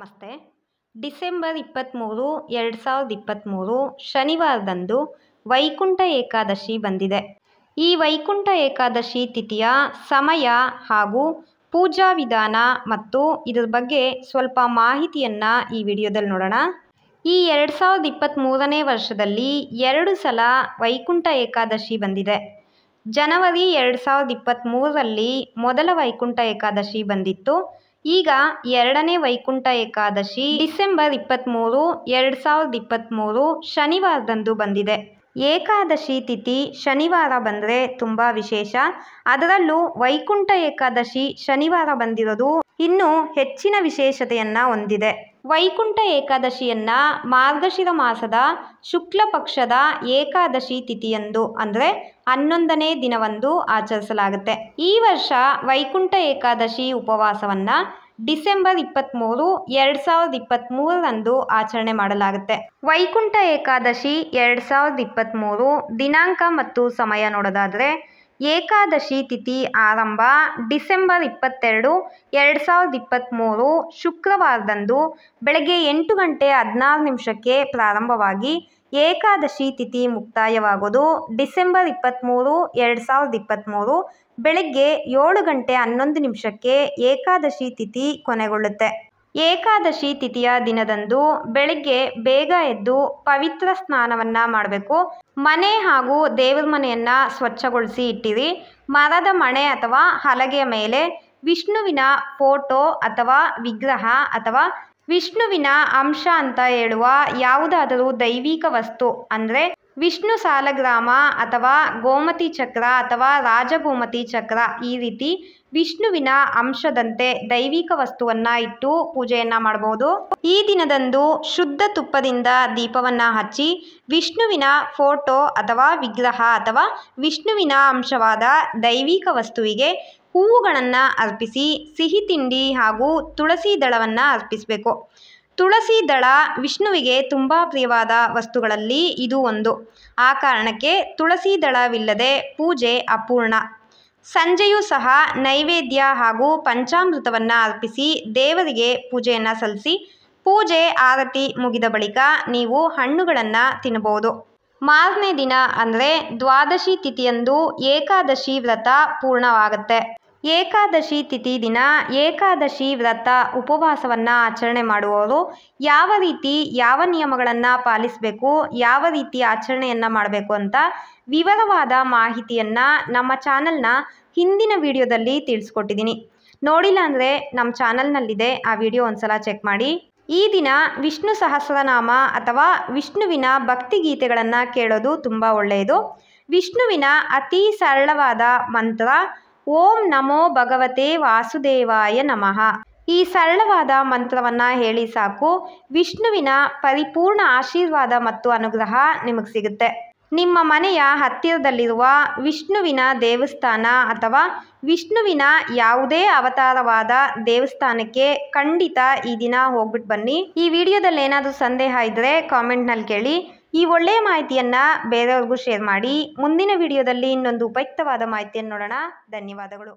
ನಮಸ್ತೆ. ಡಿಸೆಂಬರ್ 23, 2023 ಶನಿವಾರದಂದು ವೈಕುಂಠ ಏಕಾದಶಿ ಬಂದಿದೆ. ಈ ವೈಕುಂಠ ಏಕಾದಶಿ ತಿಥಿಯ ಸಮಯ ಹಾಗೂ ಪೂಜಾ ವಿಧಾನ ಮತ್ತು ಇದರ ಬಗ್ಗೆ ಸ್ವಲ್ಪ ಮಾಹಿತಿಯನ್ನು ಈ ವಿಡಿಯೋದಲ್ಲಿ ನೋಡೋಣ. ಈ 2023ನೇ ವರ್ಷದಲ್ಲಿ 2 ಸಲ ವೈಕುಂಠ ಏಕಾದಶಿ ಬಂದಿದೆ. ಜನವರಿ 2023ರಲ್ಲಿ ಮೊದಲ ವೈಕುಂಠ ಏಕಾದಶಿ ಬಂದಿತ್ತು. ಈಗ ಎರಡನೇ ವೈಕುಂಠ ಏಕಾದಶಿ ಡಿಸೆಂಬರ್ 23, 2023 ಶನಿವಾರದಂದು ಬಂದಿದೆ. ಏಕಾದಶಿ ತಿಥಿ ಶನಿವಾರ ಬಂದರೆ ತುಂಬ ವಿಶೇಷ. ಅದರಲ್ಲೂ ವೈಕುಂಠ ಏಕಾದಶಿ ಶನಿವಾರ ಬಂದಿರೋದು ಇನ್ನೂ ಹೆಚ್ಚಿನ ವಿಶೇಷತೆಯನ್ನು ಹೊಂದಿದೆ. ವೈಕುಂಠ ಏಕಾದಶಿಯನ್ನ ಮಾರ್ಗಶಿರ ಮಾಸದ ಶುಕ್ಲ ಪಕ್ಷದ ಏಕಾದಶಿ ತಿಥಿಯಂದು ಅಂದರೆ 11ನೇ ದಿನವಂದು ಆಚರಿಸಲಾಗುತ್ತೆ. ಈ ವರ್ಷ ವೈಕುಂಠ ಏಕಾದಶಿ ಉಪವಾಸವನ್ನ ಡಿಸೆಂಬರ್ 23, 2023ರಂದು ಆಚರಣೆ ಮಾಡಲಾಗುತ್ತೆ. ವೈಕುಂಠ ಏಕಾದಶಿ 2023 ದಿನಾಂಕ ಮತ್ತು ಸಮಯ ನೋಡೋದಾದರೆ ಏಕಾದಶಿ ತಿಥಿ ಆರಂಭ ಡಿಸೆಂಬರ್ 22, 2023 ಶುಕ್ರವಾರದಂದು ಬೆಳಗ್ಗೆ 8 ಗಂಟೆ 16 ನಿಮಿಷಕ್ಕೆ ಪ್ರಾರಂಭವಾಗಿ ಏಕಾದಶಿ ತಿಥಿ ಮುಕ್ತಾಯವಾಗೋದು ಡಿಸೆಂಬರ್ 23, 2023 ಬೆಳಗ್ಗೆ 7 ಗಂಟೆ 11 ನಿಮಿಷಕ್ಕೆ ಏಕಾದಶಿ ತಿಥಿ ಕೊನೆಗೊಳ್ಳುತ್ತೆ. ಏಕಾದಶಿ ತಿಥಿಯ ದಿನದಂದು ಬೆಳಗ್ಗೆ ಬೇಗ ಎದ್ದು ಪವಿತ್ರ ಸ್ನಾನವನ್ನು ಮಾಡಬೇಕು. ಮನೆ ಹಾಗೂ ದೇವರ ಮನೆಯನ್ನು ಸ್ವಚ್ಛಗೊಳಿಸಿ ಇಟ್ಟಿರಿ. ಮರದ ಮಣೆ ಅಥವಾ ಹಲಗೆಯ ಮೇಲೆ ವಿಷ್ಣುವಿನ ಫೋಟೋ ಅಥವಾ ವಿಗ್ರಹ ಅಥವಾ ವಿಷ್ಣುವಿನ ಅಂಶ ಅಂತ ಹೇಳುವ ಯಾವುದಾದರೂ ದೈವಿಕ ವಸ್ತು ಅಂದರೆ ವಿಷ್ಣು ಸಾಲಗ್ರಾಮ ಅಥವಾ ಗೋಮತಿ ಚಕ್ರ ಅಥವಾ ರಾಜಗೋಮತಿ ಚಕ್ರ ಈ ರೀತಿ ವಿಷ್ಣುವಿನ ಅಂಶದಂತೆ ದೈವಿಕ ವಸ್ತುವನ್ನು ಇಟ್ಟು ಪೂಜೆಯನ್ನು ಮಾಡಬಹುದು. ಈ ದಿನದಂದು ಶುದ್ಧ ತುಪ್ಪದಿಂದ ದೀಪವನ್ನು ಹಚ್ಚಿ ವಿಷ್ಣುವಿನ ಫೋಟೋ ಅಥವಾ ವಿಗ್ರಹ ಅಥವಾ ವಿಷ್ಣುವಿನ ಅಂಶವಾದ ದೈವಿಕ ವಸ್ತುವಿಗೆ ಹೂವುಗಳನ್ನು ಅರ್ಪಿಸಿ ಸಿಹಿ ತಿಂಡಿ ಹಾಗೂ ತುಳಸಿ ದಳವನ್ನು ಅರ್ಪಿಸಬೇಕು. ತುಳಸಿ ದಳ ವಿಷ್ಣುವಿಗೆ ತುಂಬ ಪ್ರಿಯವಾದ ವಸ್ತುಗಳಲ್ಲಿ ಇದು ಒಂದು. ಆ ಕಾರಣಕ್ಕೆ ತುಳಸಿ ದಳವಿಲ್ಲದೆ ಪೂಜೆ ಅಪೂರ್ಣ. ಸಂಜೆಯೂ ಸಹ ನೈವೇದ್ಯ ಹಾಗೂ ಪಂಚಾಮೃತವನ್ನು ಅರ್ಪಿಸಿ ದೇವರಿಗೆ ಪೂಜೆಯನ್ನು ಸಲ್ಲಿಸಿ ಪೂಜೆ ಆರತಿ ಮುಗಿದ ಬಳಿಕ ನೀವು ಹಣ್ಣುಗಳನ್ನು ತಿನ್ನಬಹುದು. ಮಾರನೇ ದಿನ ಅಂದರೆ ದ್ವಾದಶಿ ತಿಥಿಯಂದು ಏಕಾದಶಿ ವ್ರತ ಪೂರ್ಣವಾಗುತ್ತೆ. ಏಕಾದಶಿ ತಿಥಿ ದಿನ ಏಕಾದಶಿ ವ್ರತ ಉಪವಾಸವನ್ನು ಆಚರಣೆ ಮಾಡುವವರು ಯಾವ ರೀತಿ ಯಾವ ನಿಯಮಗಳನ್ನು ಪಾಲಿಸಬೇಕು, ಯಾವ ರೀತಿ ಆಚರಣೆಯನ್ನು ಮಾಡಬೇಕು ಅಂತ ವಿವರವಾದ ಮಾಹಿತಿಯನ್ನು ನಮ್ಮ ಚಾನಲ್ನ ಹಿಂದಿನ ವಿಡಿಯೋದಲ್ಲಿ ತಿಳಿಸ್ಕೊಟ್ಟಿದ್ದೀನಿ. ನೋಡಿಲ್ಲ ಅಂದರೆ ನಮ್ಮ ಚಾನಲ್ನಲ್ಲಿದೆ, ಆ ವಿಡಿಯೋ ಒಂದ್ಸಲ ಚೆಕ್ ಮಾಡಿ. ಈ ದಿನ ವಿಷ್ಣು ಸಹಸ್ರನಾಮ ಅಥವಾ ವಿಷ್ಣುವಿನ ಭಕ್ತಿಗೀತೆಗಳನ್ನು ಕೇಳೋದು ತುಂಬ ಒಳ್ಳೆಯದು. ವಿಷ್ಣುವಿನ ಅತಿ ಸರಳವಾದ ಮಂತ್ರ ಓಂ ನಮೋ ಭಗವತೆ ವಾಸುದೇವಾಯ ನಮಃ. ಈ ಸರಳವಾದ ಮಂತ್ರವನ್ನು ಹೇಳಿ ಸಾಕು, ವಿಷ್ಣುವಿನ ಪರಿಪೂರ್ಣ ಆಶೀರ್ವಾದ ಮತ್ತು ಅನುಗ್ರಹ ನಿಮಗೆ ಸಿಗುತ್ತೆ. ನಿಮ್ಮ ಮನೆಯ ಹತ್ತಿರದಲ್ಲಿರುವ ವಿಷ್ಣುವಿನ ದೇವಸ್ಥಾನ ಅಥವಾ ವಿಷ್ಣುವಿನ ಯಾವುದೇ ಅವತಾರವಾದ ದೇವಸ್ಥಾನಕ್ಕೆ ಖಂಡಿತ ಈ ದಿನ ಹೋಗ್ಬಿಟ್ಟು ಬನ್ನಿ. ಈ ವಿಡಿಯೋದಲ್ಲಿ ಏನಾದರೂ ಸಂದೇಹ ಇದ್ದರೆ ಕಾಮೆಂಟ್ನಲ್ಲಿ ಕೇಳಿ. ಈ ಒಳ್ಳೆಯ ಮಾಹಿತಿಯನ್ನು ಬೇರೆಯವ್ರಿಗೂ ಶೇರ್ ಮಾಡಿ. ಮುಂದಿನ ವಿಡಿಯೋದಲ್ಲಿ ಇನ್ನೊಂದು ಉಪಯುಕ್ತವಾದ ಮಾಹಿತಿಯನ್ನು ನೋಡೋಣ. ಧನ್ಯವಾದಗಳು.